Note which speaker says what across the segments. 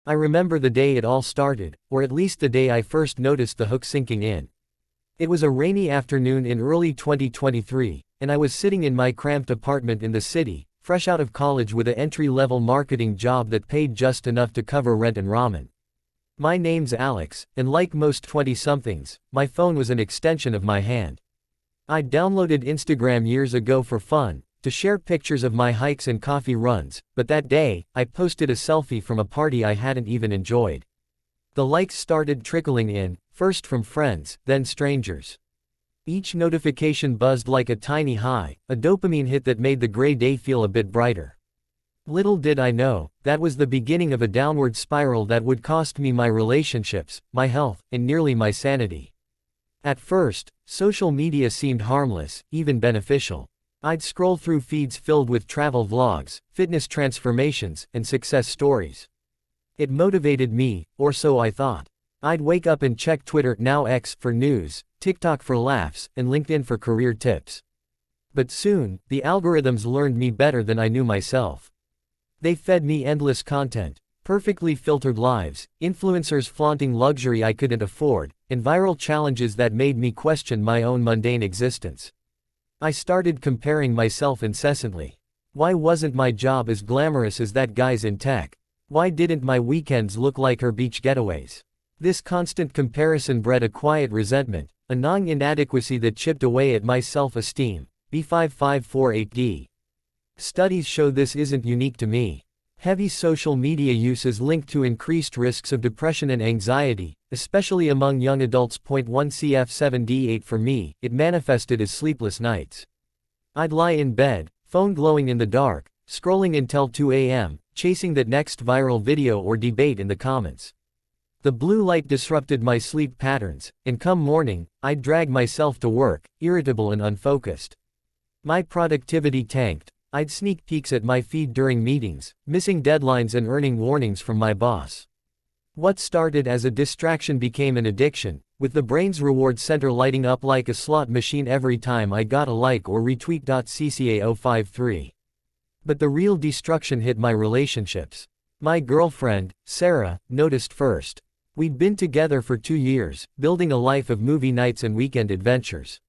Speaker 1: I remember the day it all started, or at least the day I first noticed the hook sinking in. It was a rainy afternoon in early 2023, and I was sitting in my cramped apartment in the city, fresh out of college with an entry-level marketing job that paid just enough to cover rent and ramen. My name's Alex, and like most 20-somethings, my phone was an extension of my hand. I'd downloaded Instagram years ago for fun, to share pictures of my hikes and coffee runs, but that day, I posted a selfie from a party I hadn't even enjoyed. The likes started trickling in, first from friends, then strangers. Each notification buzzed like a tiny high, a dopamine hit that made the gray day feel a bit brighter. Little did I know, that was the beginning of a downward spiral that would cost me my relationships, my health, and nearly my sanity. At first, social media seemed harmless, even beneficial. I'd scroll through feeds filled with travel vlogs, fitness transformations, and success stories. It motivated me, or so I thought. I'd wake up and check Twitter, now X, for news, TikTok for laughs, and LinkedIn for career tips. But soon, the algorithms learned me better than I knew myself. They fed me endless content, perfectly filtered lives, influencers flaunting luxury I couldn't afford, and viral challenges that made me question my own mundane existence. I started comparing myself incessantly. Why wasn't my job as glamorous as that guy's in tech? Why didn't my weekends look like her beach getaways? This constant comparison bred a quiet resentment, a gnawing inadequacy that chipped away at my self-esteem. B5548D. Studies show this isn't unique to me. Heavy social media use is linked to increased risks of depression and anxiety, especially among young adults. 1 CF7D8 For me, it manifested as sleepless nights. I'd lie in bed, phone glowing in the dark, scrolling until 2 a.m., chasing that next viral video or debate in the comments. The blue light disrupted my sleep patterns, and come morning, I'd drag myself to work, irritable and unfocused. My productivity tanked. I'd sneak peeks at my feed during meetings, missing deadlines and earning warnings from my boss. What started as a distraction became an addiction, with the brain's reward center lighting up like a slot machine every time I got a like or retweet. CCA053. But the real destruction hit my relationships. My girlfriend, Sarah, noticed first. We'd been together for 2 years, building a life of movie nights and weekend adventures.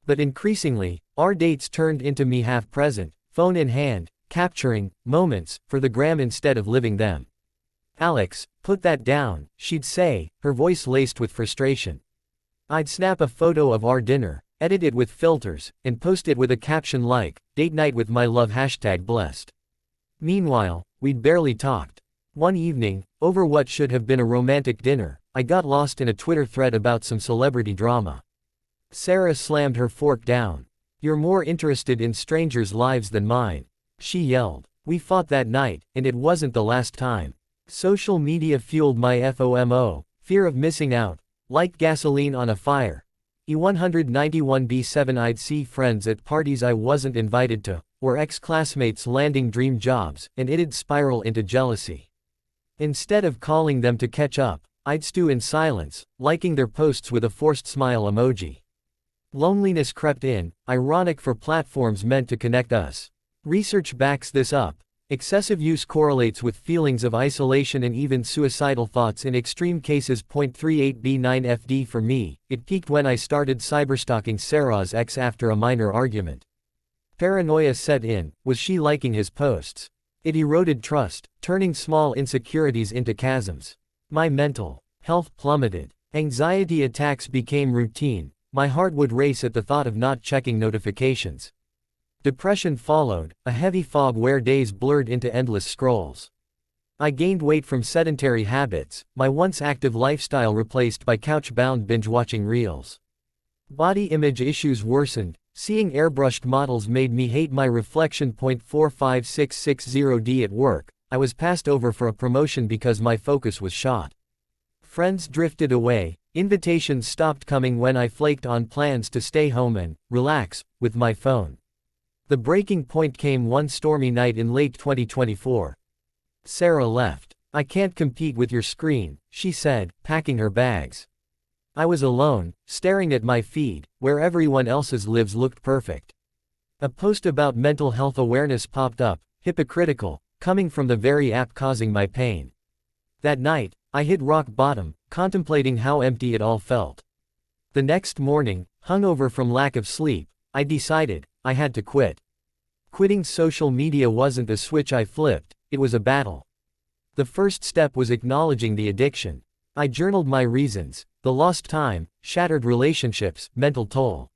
Speaker 1: But increasingly, our dates turned into me half present, phone in hand, capturing moments for the gram instead of living them. Alex, put that down, she'd say, her voice laced with frustration. I'd snap a photo of our dinner, edit it with filters, and post it with a caption like, "Date night with my love #blessed." Meanwhile, we'd barely talked. One evening, over what should have been a romantic dinner, I got lost in a Twitter thread about some celebrity drama. Sarah slammed her fork down. "You're more interested in strangers' lives than mine," she yelled. We fought that night, and it wasn't the last time. Social media fueled my FOMO, fear of missing out, like gasoline on a fire. E191B7 I'd see friends at parties I wasn't invited to, or ex-classmates landing dream jobs, and it'd spiral into jealousy. Instead of calling them to catch up, I'd stew in silence, liking their posts with a forced smile emoji. Loneliness crept in, ironic for platforms meant to connect us. Research backs this up. Excessive use correlates with feelings of isolation and even suicidal thoughts in extreme cases. 38B9FD For me, it peaked when I started cyberstalking Sarah's ex after a minor argument. Paranoia set in. Was she liking his posts? It eroded trust, turning small insecurities into chasms. My mental health plummeted. Anxiety attacks became routine. My heart would race at the thought of not checking notifications. Depression followed, a heavy fog where days blurred into endless scrolls. I gained weight from sedentary habits, my once active lifestyle replaced by couch-bound binge-watching reels. Body image issues worsened, seeing airbrushed models made me hate my reflection. 45660D At work, I was passed over for a promotion because my focus was shot. Friends drifted away, invitations stopped coming when I flaked on plans to stay home and relax with my phone. The breaking point came one stormy night in late 2024. Sarah left. "I can't compete with your screen," she said, packing her bags. I was alone, staring at my feed, where everyone else's lives looked perfect. A post about mental health awareness popped up, hypocritical, coming from the very app causing my pain. That night, I hit rock bottom, contemplating how empty it all felt. The next morning, hungover from lack of sleep, I decided I had to quit. Quitting social media wasn't a switch I flipped, it was a battle. The first step was acknowledging the addiction. I journaled my reasons: the lost time, shattered relationships, mental toll.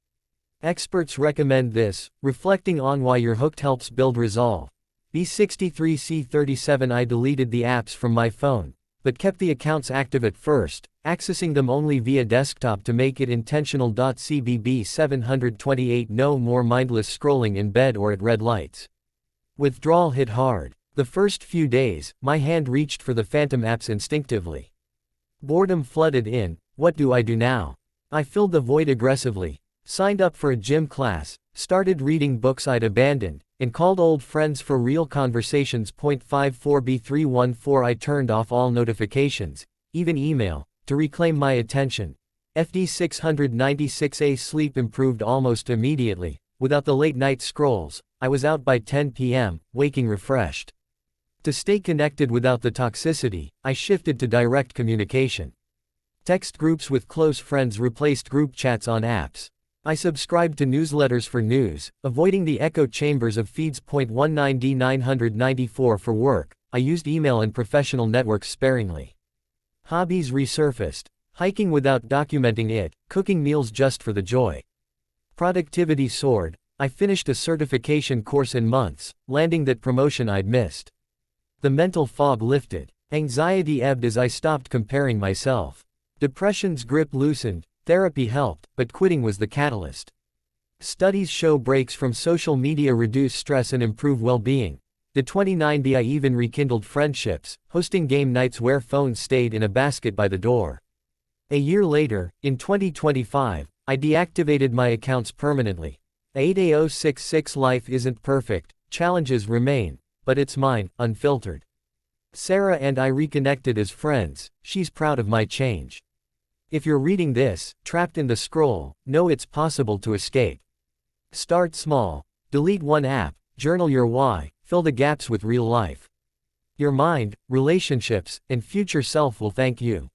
Speaker 1: Experts recommend this: reflecting on why you're hooked helps build resolve. B63C37 I deleted the apps from my phone, but kept the accounts active at first, accessing them only via desktop to make it intentional. CBB 728 No more mindless scrolling in bed or at red lights. Withdrawal hit hard. The first few days, my hand reached for the phantom apps instinctively. Boredom flooded in. What do I do now? I filled the void aggressively, signed up for a gym class, started reading books I'd abandoned, and called old friends for real conversations. 54B314 I turned off all notifications, even email, to reclaim my attention. FD 696A Sleep improved almost immediately. Without the late night scrolls, I was out by 10 p.m., waking refreshed. To stay connected without the toxicity, I shifted to direct communication. Text groups with close friends replaced group chats on apps. I subscribed to newsletters for news, avoiding the echo chambers of feeds. 19D994 For work, I used email and professional networks sparingly. Hobbies resurfaced: hiking without documenting it, cooking meals just for the joy. Productivity soared: I finished a certification course in months, landing that promotion I'd missed. The mental fog lifted. Anxiety ebbed as I stopped comparing myself. Depression's grip loosened. Therapy helped, but quitting was the catalyst. Studies show breaks from social media reduce stress and improve well-being. The 29B I even rekindled friendships, hosting game nights where phones stayed in a basket by the door. A year later, in 2025, I deactivated my accounts permanently. 8A066 Life isn't perfect, challenges remain, but it's mine, unfiltered. Sarah and I reconnected as friends. She's proud of my change. If you're reading this, trapped in the scroll, know it's possible to escape. Start small. Delete one app, journal your why, fill the gaps with real life. Your mind, relationships, and future self will thank you.